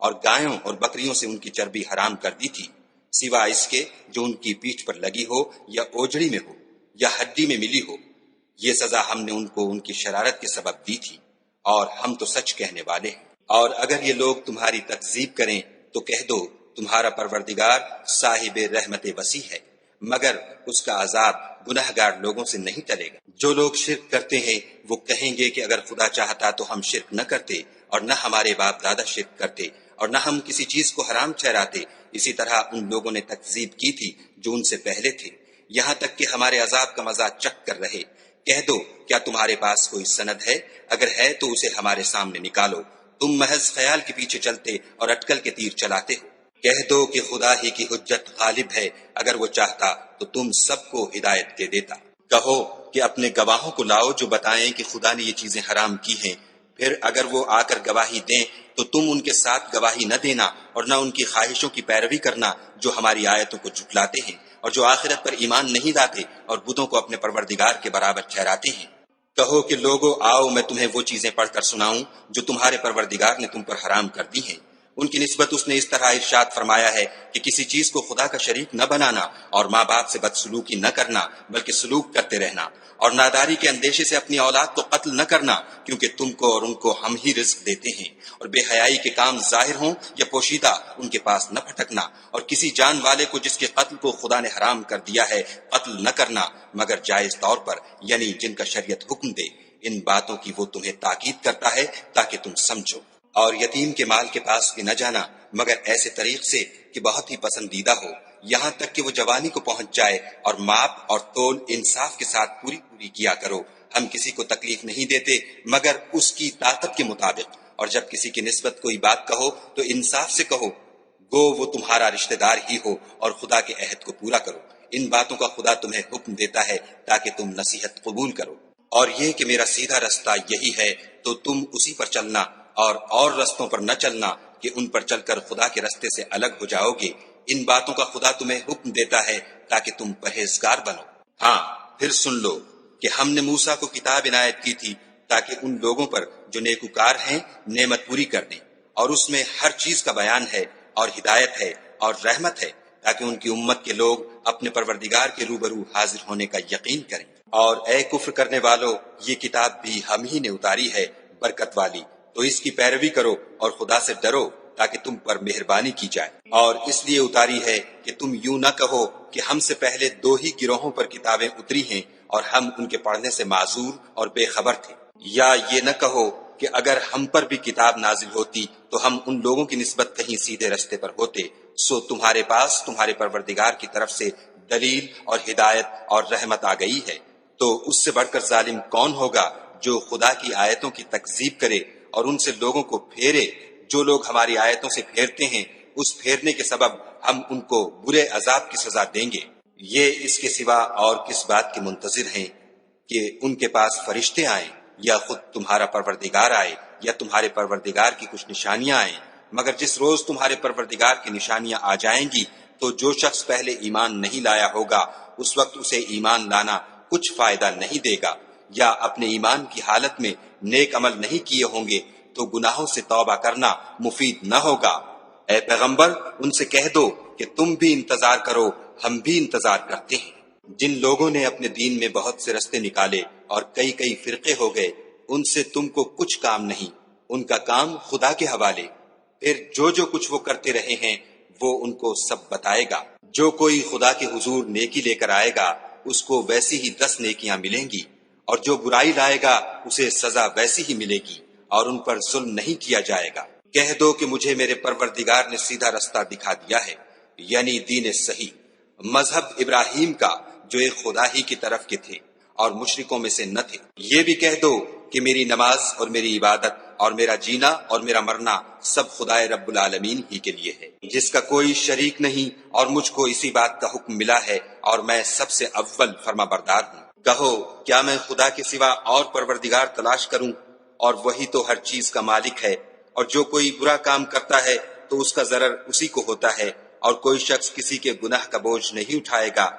Speaker 1: اور گایوں اور بکریوں سے ان کی چربی حرام کر دی تھی، سوائے اس کے جو ان کی پیٹھ پر لگی ہو یا اوجڑی میں ہو یا ہڈی میں ملی ہو۔ یہ سزا ہم نے ان کو ان کی شرارت کے سبب دی تھی، اور ہم تو سچ کہنے والے ہیں۔ اور اگر یہ لوگ تمہاری تکذیب کریں تو کہہ دو تمہارا پروردگار صاحب رحمت وسیع ہے، مگر اس کا عذاب گنہگار لوگوں سے نہیں ٹلے گا۔ جو لوگ شرک کرتے ہیں وہ کہیں گے کہ اگر خدا چاہتا تو ہم شرک نہ کرتے، اور نہ ہمارے باپ دادا شرک کرتے، اور نہ ہم کسی چیز کو حرام ٹھہراتے۔ اسی طرح ان لوگوں نے تکذیب کی تھی جو ان سے پہلے تھے، یہاں تک کہ ہمارے عذاب کا مزہ چکھ کر رہے۔ کہہ دو کیا تمہارے پاس کوئی سند ہے؟ اگر ہے تو اسے ہمارے سامنے نکالو۔ تم محض خیال کے پیچھے چلتے اور اٹکل کے تیر چلاتے ہو۔ کہہ دو کہ خدا ہی کی حجت غالب ہے، اگر وہ چاہتا تو تم سب کو ہدایت دے دیتا۔ کہو کہ اپنے گواہوں کو لاؤ جو بتائیں کہ خدا نے یہ چیزیں حرام کی ہیں، پھر اگر وہ آ کر گواہی دیں تو تم ان کے ساتھ گواہی نہ دینا اور نہ ان کی خواہشوں کی پیروی کرنا جو ہماری آیتوں کو جھٹلاتے ہیں اور جو آخرت پر ایمان نہیں لاتے اور بتوں کو اپنے پروردگار کے برابر ٹھہراتے ہیں۔ کہو کہ لوگو آؤ میں تمہیں وہ چیزیں پڑھ کر سناؤں جو تمہارے پروردگار نے تم پر حرام کر دی ہیں۔ ان کی نسبت اس نے اس طرح ارشاد فرمایا ہے کہ کسی چیز کو خدا کا شریک نہ بنانا، اور ماں باپ سے بدسلوکی نہ کرنا بلکہ سلوک کرتے رہنا، اور ناداری کے اندیشے سے اپنی اولاد کو قتل نہ کرنا، کیونکہ تم کو اور ان کو ہم ہی رزق دیتے ہیں، اور بے حیائی کے کام ظاہر ہوں یا پوشیدہ ان کے پاس نہ پھٹکنا، اور کسی جان والے کو جس کے قتل کو خدا نے حرام کر دیا ہے قتل نہ کرنا مگر جائز طور پر، یعنی جن کا شریعت حکم دے۔ ان باتوں کی وہ تمہیں تاکید کرتا ہے تاکہ تم سمجھو۔ اور یتیم کے مال کے پاس بھی نہ جانا مگر ایسے طریق سے کہ بہت ہی پسندیدہ ہو، یہاں تک کہ وہ جوانی کو پہنچ جائے، اور ماپ اور تول انصاف کے ساتھ پوری کیا کرو۔ ہم کسی کو تکلیف نہیں دیتے مگر اس کی طاقت کے مطابق، اور جب کسی کی نسبت کوئی بات کہو تو انصاف سے کہو، گو وہ تمہارا رشتہ دار ہی ہو، اور خدا کے عہد کو پورا کرو۔ ان باتوں کا خدا تمہیں حکم دیتا ہے تاکہ تم نصیحت قبول کرو۔ اور یہ کہ میرا سیدھا رستہ یہی ہے تو تم اسی پر چلنا، اور رستوں پر نہ چلنا کہ ان پر چل کر خدا کے رستے سے الگ ہو جاؤ گے۔ ان باتوں کا خدا تمہیں حکم دیتا ہے تاکہ تم پرہیزگار بنو۔ ہاں پھر سن لو کہ ہم نے موسیٰ کو کتاب عنایت کی تھی تاکہ ان لوگوں پر جو نیکوکار ہیں نعمت پوری کر دیں، اور اس میں ہر چیز کا بیان ہے، اور ہدایت ہے اور رحمت ہے، تاکہ ان کی امت کے لوگ اپنے پروردگار کے روبرو حاضر ہونے کا یقین کریں۔ اور اے کفر کرنے والو، یہ کتاب بھی ہم ہی نے اتاری ہے برکت والی، تو اس کی پیروی کرو اور خدا سے ڈرو تاکہ تم پر مہربانی کی جائے۔ اور اس لیے اتاری ہے کہ تم یوں نہ کہو کہ ہم سے پہلے 2 ہی گروہوں پر کتابیں اتری ہیں اور ہم ان کے پڑھنے سے معذور اور بے خبر تھے، یا یہ نہ کہو کہ اگر ہم پر بھی کتاب نازل ہوتی تو ہم ان لوگوں کی نسبت کہیں سیدھے رستے پر ہوتے، سو تمہارے پاس تمہارے پروردگار کی طرف سے دلیل اور ہدایت اور رحمت آ گئی ہے، تو اس سے بڑھ کر ظالم کون ہوگا جو خدا کی آیتوں کی تکذیب کرے اور ان سے لوگوں کو پھیرے۔ جو لوگ ہماری آیتوں سے پھیرتے ہیں، اس پھیرنے کے سبب ہم ان کو برے عذاب کی سزا دیں گے۔ یہ اس کے سوا اور کس بات کے منتظر ہیں کہ ان کے پاس فرشتے آئیں یا خود تمہارا پروردگار آئے یا تمہارے پروردگار کی کچھ نشانیاں آئیں، مگر جس روز تمہارے پروردگار کی نشانیاں آ جائیں گی تو جو شخص پہلے ایمان نہیں لایا ہوگا اس وقت اسے ایمان لانا کچھ فائدہ نہیں دے گا، یا اپنے ایمان کی حالت میں نیک عمل نہیں کیے ہوں گے تو گناہوں سے توبہ کرنا مفید نہ ہوگا۔ اے پیغمبر، ان سے کہہ دو کہ تم بھی انتظار کرو، ہم بھی انتظار کرتے ہیں۔ جن لوگوں نے اپنے دین میں بہت سے رستے نکالے اور کئی فرقے ہو گئے، ان سے تم کو کچھ کام نہیں، ان کا کام خدا کے حوالے۔ پھر جو کچھ وہ کرتے رہے ہیں وہ ان کو سب بتائے گا۔ جو کوئی خدا کے حضور نیکی لے کر آئے گا اس کو ویسی ہی 10 نیکیاں ملیں گی، اور جو برائی لائے گا اسے سزا ویسی ہی ملے گی، اور ان پر ظلم نہیں کیا جائے گا۔ کہہ دو کہ مجھے میرے پروردگار نے سیدھا رستہ دکھا دیا ہے، یعنی دین صحیح، مذہب ابراہیم کا جو ایک خدا ہی کی طرف کے تھے اور مشرکوں میں سے نہ تھے۔ یہ بھی کہہ دو کہ میری نماز اور میری عبادت اور میرا جینا اور میرا مرنا سب خدائے رب العالمین ہی کے لیے ہے، جس کا کوئی شریک نہیں، اور مجھ کو اسی بات کا حکم ملا ہے اور میں سب سے اول فرما بردار ہوں۔ کہو کیا میں خدا کے سوا اور پروردگار تلاش کروں، اور وہی تو ہر چیز کا مالک ہے، اور جو کوئی برا کام کرتا ہے تو اس کا ضرر اسی کو ہوتا ہے، اور کوئی شخص کسی کے گناہ کا بوجھ نہیں اٹھائے گا۔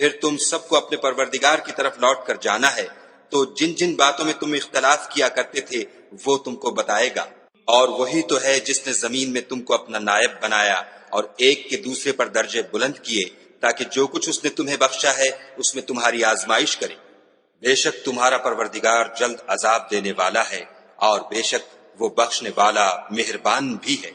Speaker 1: پھر تم سب کو اپنے پروردگار کی طرف لوٹ کر جانا ہے، تو جن باتوں میں تم اختلاف کیا کرتے تھے وہ تم کو بتائے گا۔ اور وہی تو ہے جس نے زمین میں تم کو اپنا نائب بنایا اور ایک کے دوسرے پر درجے بلند کیے، تاکہ جو کچھ اس نے تمہیں بخشا ہے اس میں تمہاری آزمائش کرے۔ بے شک تمہارا پروردگار جلد عذاب دینے والا ہے، اور بے شک وہ بخشنے والا مہربان بھی ہے۔